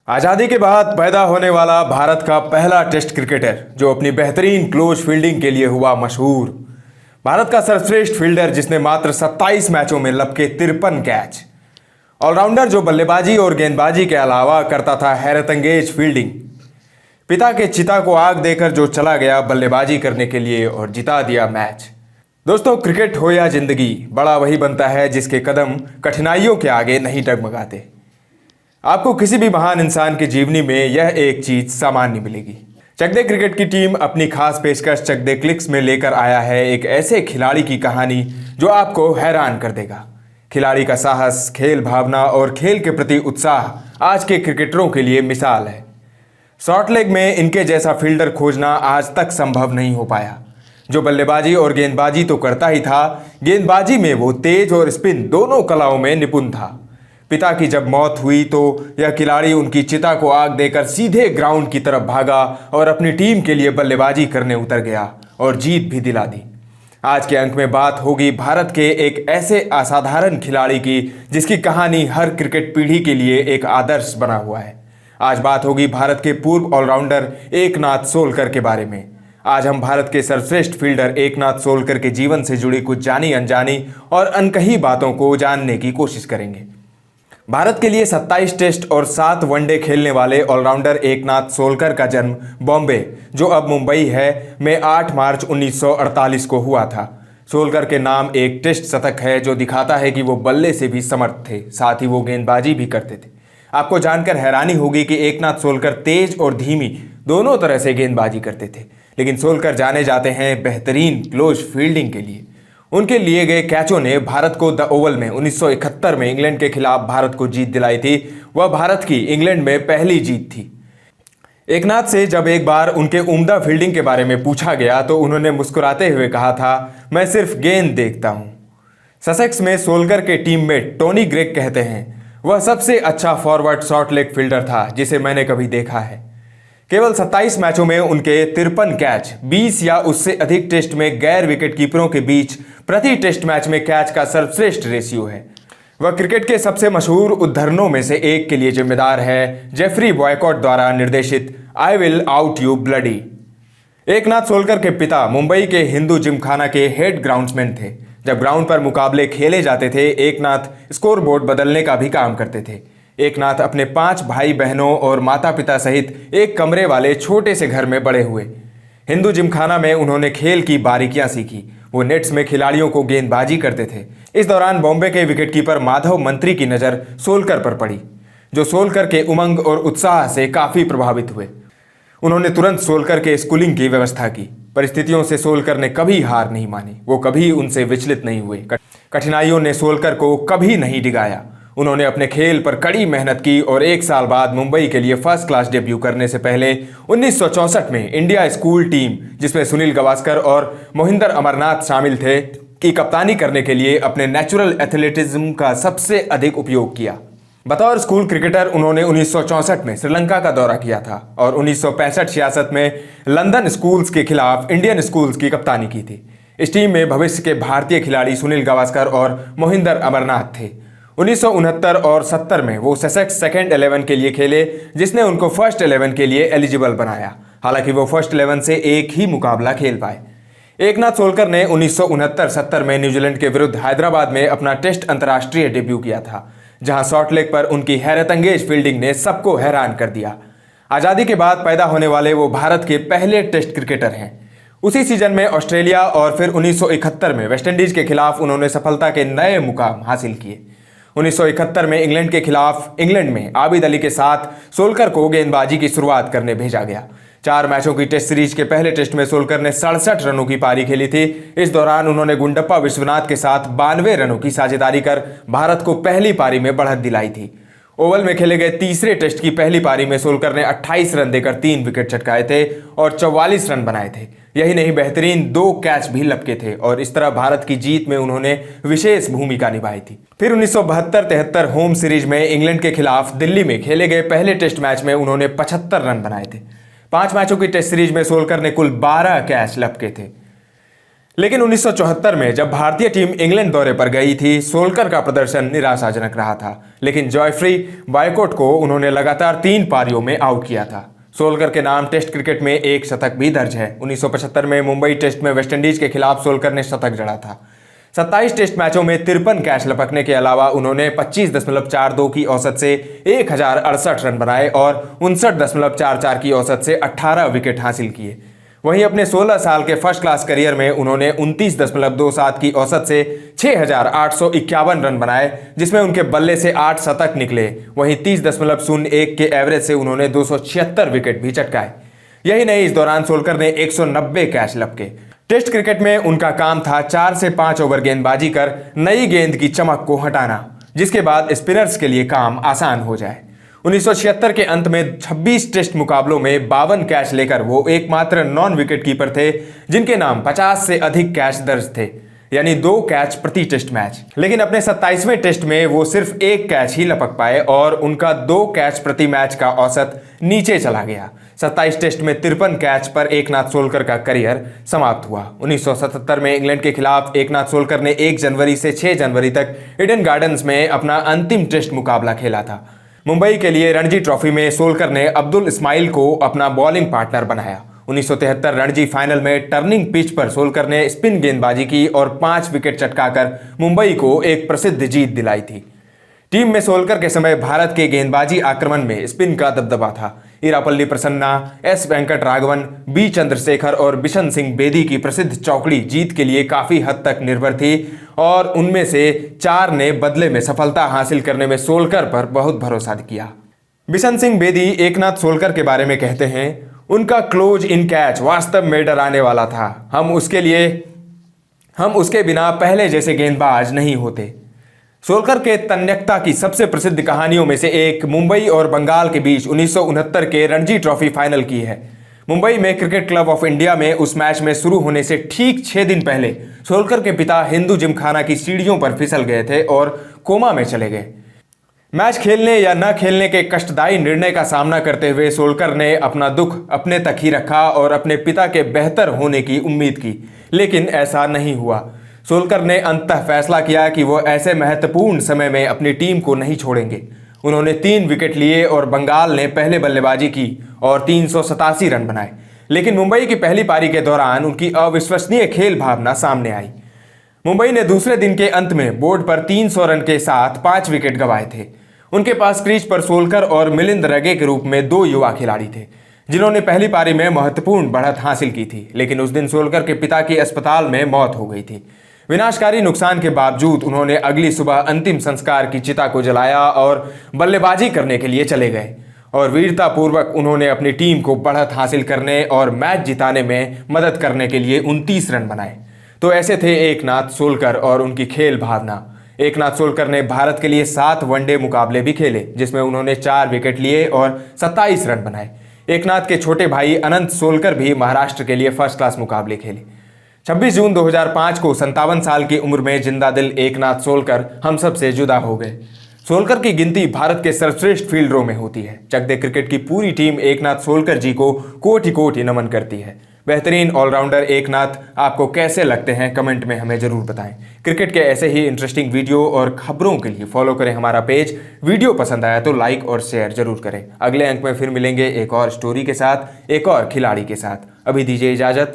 आजादी के बाद पैदा होने वाला भारत का पहला टेस्ट क्रिकेटर जो अपनी बेहतरीन क्लोज फील्डिंग के लिए हुआ मशहूर। भारत का सर्वश्रेष्ठ फील्डर जिसने मात्र 27 मैचों में लपके 53 कैच। ऑलराउंडर जो बल्लेबाजी और गेंदबाजी के अलावा करता था हैरतअंगेज फील्डिंग। पिता के चिता को आग देकर जो चला गया बल्लेबाजी करने के लिए और जिता दिया मैच। दोस्तों, क्रिकेट हो या जिंदगी, बड़ा वही बनता है जिसके कदम कठिनाइयों के आगे नहीं डगमगाते। आपको किसी भी महान इंसान की जीवनी में यह एक चीज सामान्य मिलेगी। चक दे क्रिकेट की टीम अपनी खास पेशकश चक दे क्लिक्स में लेकर आया है एक ऐसे खिलाड़ी की कहानी जो आपको हैरान कर देगा। खिलाड़ी का साहस, खेल भावना और खेल के प्रति उत्साह आज के क्रिकेटरों के लिए मिसाल है। शॉर्ट लेग में इनके जैसा फील्डर खोजना आज तक संभव नहीं हो पाया। जो बल्लेबाजी और गेंदबाजी तो करता ही था, गेंदबाजी में वो तेज और स्पिन दोनों कलाओं में निपुण था। पिता की जब मौत हुई तो यह खिलाड़ी उनकी चिता को आग देकर सीधे ग्राउंड की तरफ भागा और अपनी टीम के लिए बल्लेबाजी करने उतर गया और जीत भी दिला दी। आज के अंक में बात होगी भारत के एक ऐसे असाधारण खिलाड़ी की जिसकी कहानी हर क्रिकेट पीढ़ी के लिए एक आदर्श बना हुआ है। आज बात होगी भारत के पूर्व ऑलराउंडर एकनाथ सोलकर के बारे में। आज हम भारत के सर्वश्रेष्ठ फील्डर एकनाथ सोलकर के जीवन से जुड़ी कुछ जानी अनजानी और अनकही बातों को जानने की कोशिश करेंगे। भारत के लिए 27 टेस्ट और 7 वनडे खेलने वाले ऑलराउंडर एकनाथ सोलकर का जन्म बॉम्बे, जो अब मुंबई है, में 8 मार्च 1948 को हुआ था। सोलकर के नाम एक टेस्ट शतक है जो दिखाता है कि वो बल्ले से भी समर्थ थे, साथ ही वो गेंदबाजी भी करते थे। आपको जानकर हैरानी होगी कि एकनाथ सोलकर तेज और धीमी दोनों तरह से गेंदबाजी करते थे, लेकिन सोलकर जाने जाते हैं बेहतरीन क्लोज फील्डिंग के लिए। उनके लिए गए कैचों ने भारत को द ओवल में 1971 में इंग्लैंड के खिलाफ भारत को जीत दिलाई थी। वह भारत की इंग्लैंड में पहली जीत थी। एकनाथ से जब एक बार उनके उम्दा फील्डिंग के बारे में पूछा गया तो उन्होंने मुस्कुराते हुए कहा था, मैं सिर्फ गेंद देखता हूं। ससेक्स में सोलकर के टीममेट टोनी ग्रेग कहते हैं, वह सबसे अच्छा फॉरवर्ड शॉर्ट लेग फील्डर था जिसे मैंने कभी देखा है। केवल 27 मैचों में उनके 53 कैच, 20 या उससे अधिक टेस्ट में गैर विकेट कीपरों के बीच प्रति टेस्ट मैच में कैच का सर्वश्रेष्ठ रेशियो है। वह क्रिकेट के सबसे मशहूर उद्धरणों में से एक के लिए जिम्मेदार है, जेफरी बॉयकॉट द्वारा निर्देशित I will out you bloody. Eknath Solkar के पिता मुंबई के हिंदू जिमखाना के हेड ग्राउंड्समैन थे। जब ग्राउंड पर मुकाबले खेले जाते थे, एकनाथ स्कोरबोर्ड बदलने का भी काम करते थे। एकनाथ अपने 5 भाई बहनों और माता पिता सहित एक कमरे वाले छोटे से घर में बड़े हुए। हिंदू जिमखाना में उन्होंने खेल की बारीकियां सीखी। वो नेट्स में खिलाड़ियों को गेंदबाजी करते थे। इस दौरान बॉम्बे के विकेटकीपर माधव मंत्री की नज़र सोलकर पर पड़ी, जो सोलकर के उमंग और उत्साह से काफ़ी प्रभावित हुए। उन्होंने तुरंत सोलकर के स्कूलिंग की व्यवस्था की। परिस्थितियों से सोलकर ने कभी हार नहीं मानी। वो कभी उनसे विचलित नहीं हुए। कठिनाइयों ने सोलकर को कभी नहीं डिगाया। उन्होंने अपने खेल पर कड़ी मेहनत की और 1 साल बाद मुंबई के लिए फर्स्ट क्लास डेब्यू करने से पहले 1964 में इंडिया स्कूल टीम, जिसमें सुनील गावस्कर और मोहिंदर अमरनाथ शामिल थे, की कप्तानी करने के लिए अपने नेचुरल एथलेटिज्म का सबसे अधिक उपयोग किया। बतौर स्कूल क्रिकेटर उन्होंने 1964 में श्रीलंका का दौरा किया था और 1965-66 में लंदन स्कूल्स के खिलाफ इंडियन स्कूल्स की कप्तानी की थी। इस टीम में भविष्य के भारतीय खिलाड़ी सुनील गावस्कर और मोहिंदर अमरनाथ थे। 1969 और 70 में वो ससेक्स सेकेंड 11 के लिए खेले, जिसने उनको फर्स्ट 11 के लिए एलिजिबल बनाया। हालांकि वो फर्स्ट 11 से एक ही मुकाबला खेल पाए। एकनाथ सोलकर ने 1969-70 में न्यूजीलैंड के विरुद्ध हैदराबाद में अपना टेस्ट अंतर्राष्ट्रीय डेब्यू किया था, जहां शॉर्ट लेग पर उनकी हैरतअंगेज फील्डिंग ने सबको हैरान कर दिया। आज़ादी के बाद पैदा होने वाले वो भारत के पहले टेस्ट क्रिकेटर हैं। उसी सीजन में ऑस्ट्रेलिया और फिर 1971 में वेस्टइंडीज के खिलाफ उन्होंने सफलता के नए मुकाम हासिल किए। 1971 में इंग्लैंड के खिलाफ इंग्लैंड में आबिद अली के साथ सोलकर को गेंदबाजी की शुरुआत करने भेजा गया। 4 मैचों की टेस्ट सीरीज के पहले टेस्ट में सोलकर ने 67 रनों की पारी खेली थी। इस दौरान उन्होंने गुंडप्पा विश्वनाथ के साथ 92 रनों की साझेदारी कर भारत को पहली पारी में बढ़त दिलाई थी। ओवल में खेले गए तीसरे टेस्ट की पहली पारी में सोलकर ने 28 रन देकर 3 विकेट चटकाए थे और 44 रन बनाए थे। यही नहीं, बेहतरीन 2 कैच भी लपके थे और इस तरह भारत की जीत में उन्होंने विशेष भूमिका निभाई थी। फिर 1972-73 होम सीरीज में इंग्लैंड के खिलाफ दिल्ली में खेले गए पहले टेस्ट मैच में उन्होंने 75 रन बनाए थे। 5 मैचों की टेस्ट सीरीज में सोलकर ने कुल 12 कैच लपके थे। लेकिन 1974 में जब भारतीय टीम इंग्लैंड दौरे पर गई थी, सोलकर का प्रदर्शन निराशाजनक रहा था। लेकिन जॉयफ्री बॉयकॉट को उन्होंने लगातार 3 पारियों में आउट किया था। सोलकर के नाम टेस्ट क्रिकेट में एक शतक भी दर्ज है। 1975 में मुंबई टेस्ट में वेस्टइंडीज के खिलाफ सोलकर ने शतक जड़ा था। 27 टेस्ट मैचों में 53 कैच लपकने के अलावा उन्होंने 25.42 की औसत से 1068 रन बनाए और 59.44 की औसत से 18 विकेट हासिल किए। वहीं अपने 16 साल के फर्स्ट क्लास करियर में उन्होंने 29.27 की औसत से 6851 रन बनाए, जिसमें उनके बल्ले से 8 शतक निकले। वहीं 30.01 के एवरेज से उन्होंने 276 विकेट भी चटकाए। यही नहीं, इस दौरान सोलकर ने 190 कैच लपके। टेस्ट क्रिकेट में उनका काम था 4 से 5 ओवर गेंदबाजी कर नई गेंद की चमक को हटाना, जिसके बाद स्पिनर्स के लिए काम आसान हो जाए। 1976 के अंत में 26 टेस्ट मुकाबलों में 52 कैच लेकर वो एकमात्र नॉन विकेट कीपर थे जिनके नाम 50 से अधिक कैच दर्ज थे, यानी 2 कैच प्रति टेस्ट मैच। लेकिन अपने 27वें टेस्ट में वो सिर्फ 1 कैच ही लपक पाए और उनका 2 कैच प्रति मैच का औसत नीचे चला गया। 27 टेस्ट में 53 कैच पर एकनाथ सोलकर का करियर समाप्त हुआ। 1977 में इंग्लैंड के खिलाफ एकनाथ सोलकर ने 1 जनवरी से 6 जनवरी तक ईडन गार्डन्स में अपना अंतिम टेस्ट मुकाबला खेला था। मुंबई के लिए रणजी ट्रॉफी में सोलकर ने अब्दुल इस्माइल को अपना बॉलिंग पार्टनर बनाया। 1973 रणजी फाइनल में टर्निंग पिच पर सोलकर ने स्पिन गेंदबाजी की और 5 विकेट चटकाकर मुंबई को एक प्रसिद्ध जीत दिलाई थी। टीम में सोलकर के समय भारत के गेंदबाजी आक्रमण में स्पिन का दबदबा था। इरापल्ली प्रसन्ना, एस वेंकट राघवन, बी चंद्रशेखर और बिशन सिंह बेदी की प्रसिद्ध चौकड़ी जीत के लिए काफी हद तक निर्भर थी और उनमें से 4 ने बदले में सफलता हासिल करने में सोलकर पर बहुत भरोसा किया। बिशन सिंह बेदी एकनाथ सोलकर के बारे में कहते हैं, उनका क्लोज इन कैच वास्तव में डराने वाला था। हम उसके बिना पहले जैसे गेंदबाज नहीं होते। सोलकर के तन्यकता की सबसे प्रसिद्ध कहानियों में से एक मुंबई और बंगाल के बीच 1969 के रणजी ट्रॉफी फाइनल की है। मुंबई में क्रिकेट क्लब ऑफ इंडिया में उस मैच में शुरू होने से ठीक 6 दिन पहले सोलकर के पिता हिंदू जिमखाना की सीढ़ियों पर फिसल गए थे और कोमा में चले गए। मैच खेलने या न खेलने के कष्टदायी निर्णय का सामना करते हुए सोलकर ने अपना दुख अपने तक ही रखा और अपने पिता के बेहतर होने की उम्मीद की, लेकिन ऐसा नहीं हुआ। सोलकर ने अंततः फैसला किया कि वो ऐसे महत्वपूर्ण समय में अपनी टीम को नहीं छोड़ेंगे। उन्होंने 3 विकेट लिए और बंगाल ने पहले बल्लेबाजी की और 387 रन बनाए। लेकिन मुंबई की पहली पारी के दौरान उनकी अविश्वसनीय खेल भावना सामने आई। मुंबई ने दूसरे दिन के अंत में बोर्ड पर 300 रन के साथ 5 विकेट गंवाए थे। उनके पास क्रीज पर सोलकर और मिलिंद रगे के रूप में 2 युवा खिलाड़ी थे जिन्होंने पहली पारी में महत्वपूर्ण बढ़त हासिल की थी। लेकिन उस दिन सोलकर के पिता की अस्पताल में मौत हो गई थी। विनाशकारी नुकसान के बावजूद उन्होंने अगली सुबह अंतिम संस्कार की चिता को जलाया और बल्लेबाजी करने के लिए चले गए और वीरतापूर्वक उन्होंने अपनी टीम को बढ़त हासिल करने और मैच जिताने में मदद करने के लिए 29 रन बनाए। तो ऐसे थे एकनाथ सोलकर और उनकी खेल भावना। एकनाथ सोलकर ने भारत के लिए 7 वनडे मुकाबले भी खेले जिसमें उन्होंने 4 विकेट लिए और 27 रन बनाए। एकनाथ के छोटे भाई अनंत सोलकर भी महाराष्ट्र के लिए फर्स्ट क्लास मुकाबले खेले। 26 जून 2005 को 57 साल की उम्र में जिंदा दिल एकनाथ सोलकर हम सब से जुदा हो गए। सोलकर की गिनती भारत के सर्वश्रेष्ठ फील्डरों में होती है। चक दे क्रिकेट की पूरी टीम एकनाथ सोलकर जी को कोटि कोटि नमन करती है। बेहतरीन ऑलराउंडर एकनाथ आपको कैसे लगते हैं, कमेंट में हमें जरूर बताएं। क्रिकेट के ऐसे ही इंटरेस्टिंग वीडियो और खबरों के लिए फॉलो करें हमारा पेज। वीडियो पसंद आया तो लाइक और शेयर जरूर करें। अगले अंक में फिर मिलेंगे एक और स्टोरी के साथ, एक और खिलाड़ी के साथ। अभी दीजिए इजाजत।